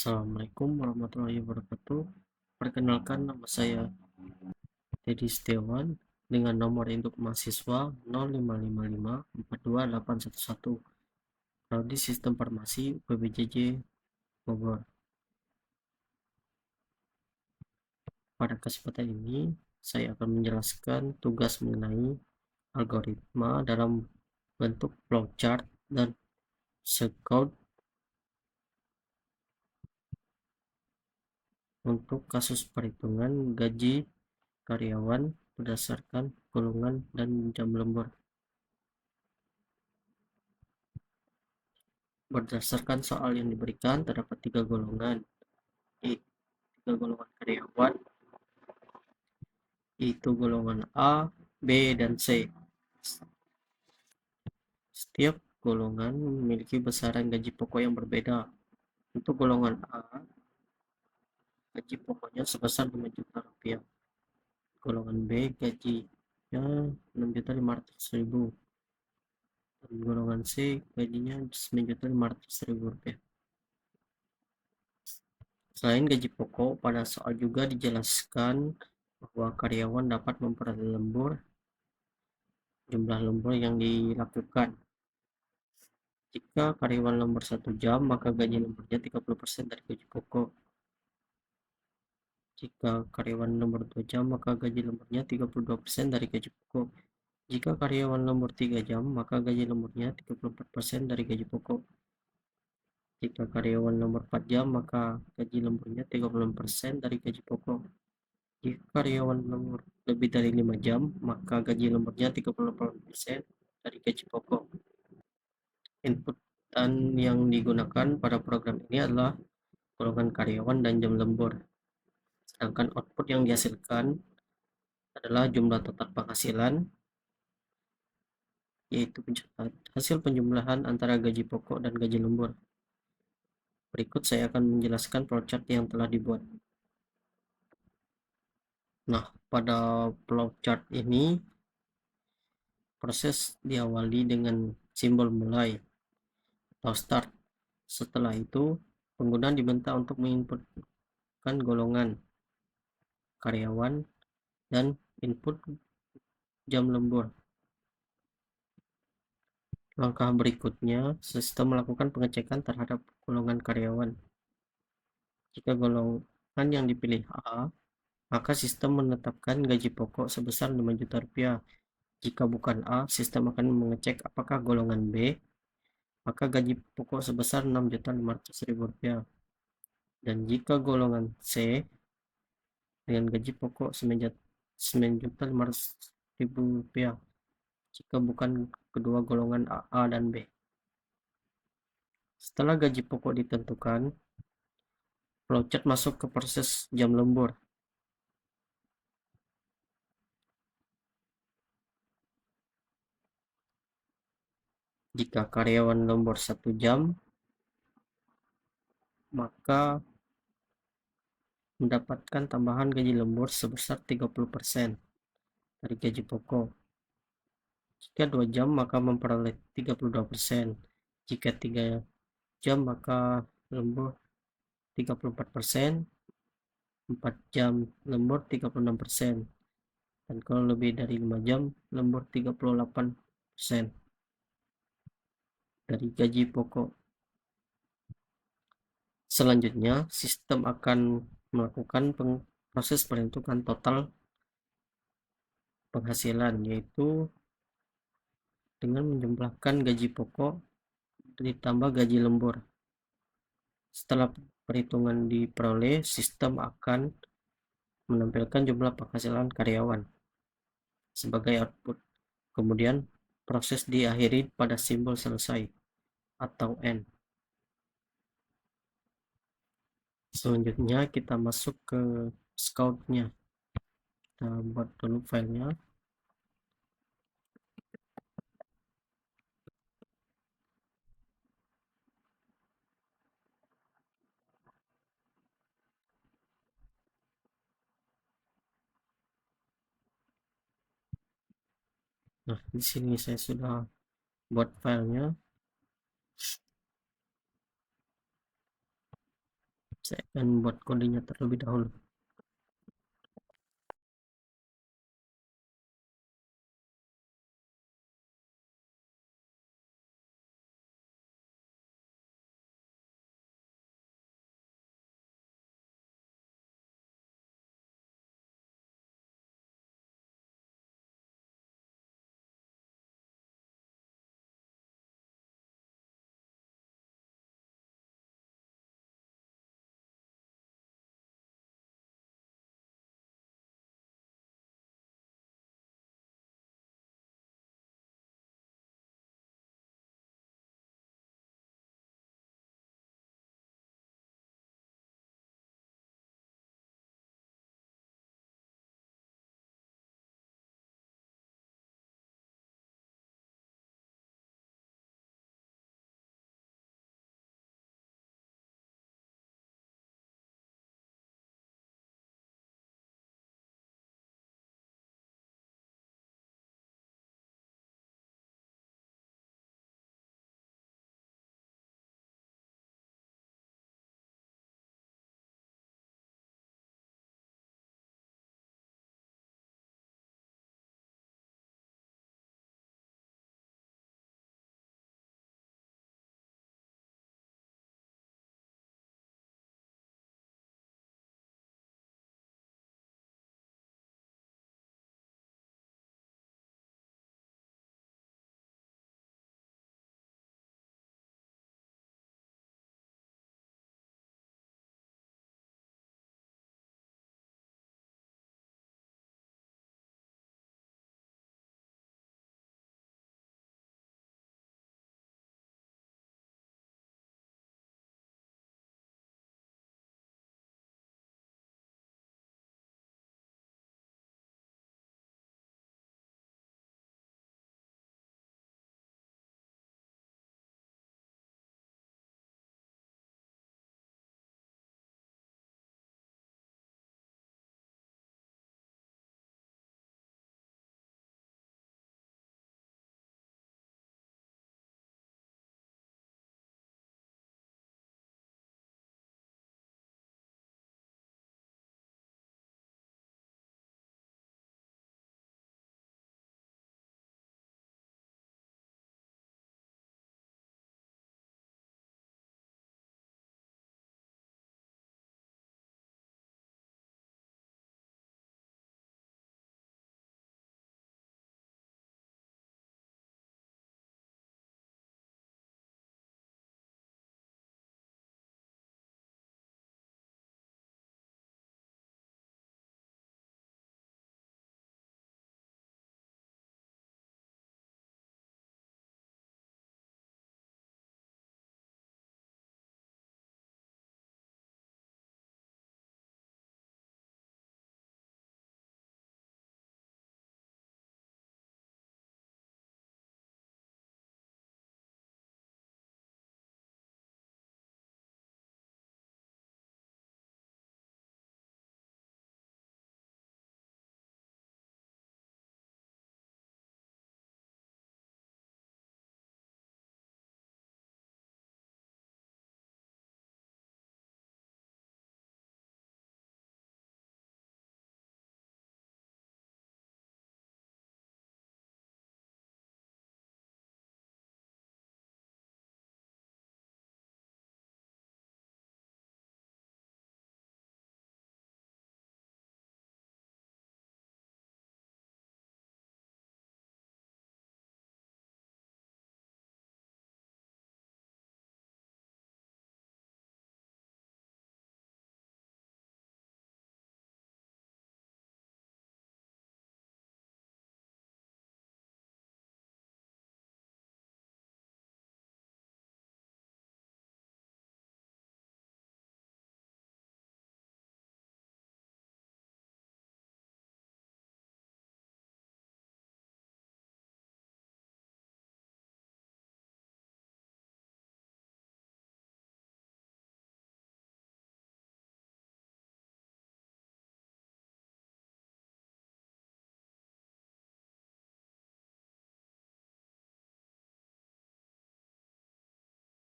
Assalamualaikum warahmatullahi wabarakatuh. Perkenalkan, nama saya Dedi Setiawan dengan nomor induk mahasiswa 055542811, Prodi Sistem Farmasi UPBJJ Bogor. Pada kesempatan ini, saya akan menjelaskan tugas mengenai algoritma dalam bentuk flowchart dan scout untuk kasus perhitungan gaji karyawan berdasarkan golongan dan jam lembur. Berdasarkan soal yang diberikan, terdapat tiga golongan, tiga golongan karyawan, yaitu golongan A, B, dan C. Setiap golongan memiliki besaran gaji pokok yang berbeda. Untuk golongan A, gaji pokoknya sebesar 5 juta rupiah. Golongan B, gajinya 6.500.000. Dan golongan C, gajinya 9.500.000 rupiah. Selain gaji pokok, pada soal juga dijelaskan bahwa karyawan dapat memperoleh lembur jumlah lembur yang dilakukan. Jika karyawan lembur 1 jam, maka gaji lemburnya 30% dari gaji pokok. Jika karyawan lembur 2 jam, maka gaji lemburnya 32% dari gaji pokok. Jika karyawan lembur 3 jam, maka gaji lemburnya 34% dari gaji pokok. Jika karyawan lembur 4 jam, maka gaji lemburnya 30% dari gaji pokok. Jika karyawan lembur lebih dari 5 jam, maka gaji lemburnya 38% dari gaji pokok. Input yang digunakan pada program ini adalah golongan karyawan dan jam lembur. Sedangkan output yang dihasilkan adalah jumlah total penghasilan, yaitu hasil penjumlahan antara gaji pokok dan gaji lembur. Berikut saya akan menjelaskan flowchart yang telah dibuat. Nah, pada flowchart ini proses diawali dengan simbol mulai atau start. Setelah itu, pengguna diminta untuk menginputkan golongan karyawan dan input jam lembur. Langkah berikutnya, sistem melakukan pengecekan terhadap golongan karyawan. Jika golongan yang dipilih A, maka sistem menetapkan gaji pokok sebesar 5 juta rupiah. Jika bukan A, sistem akan mengecek apakah golongan B, maka gaji pokok sebesar 6.500.000 rupiah. Dan jika golongan C dengan gaji pokok 9.500.000 rupiah, jika bukan kedua golongan A dan B. Setelah gaji pokok ditentukan, flowchart masuk ke proses jam lembur. Jika karyawan lembur 1 jam, maka mendapatkan tambahan gaji lembur sebesar 30% dari gaji pokok. Jika 2 jam, maka memperoleh 32%. Jika 3 jam, maka lembur 34%. 4 jam lembur 36%. Dan kalau lebih dari 5 jam, lembur 38% dari gaji pokok. Selanjutnya, sistem akan melakukan proses perhitungan total penghasilan, yaitu dengan menjumlahkan gaji pokok ditambah gaji lembur. Setelah perhitungan diperoleh, sistem akan menampilkan jumlah penghasilan karyawan sebagai output. Kemudian proses diakhiri pada simbol selesai atau end. Selanjutnya kita masuk ke scout-nya. Kita buat dulu filenya. Nah, di sini saya sudah buat filenya. Saya akan buat kodenya terlebih dahulu.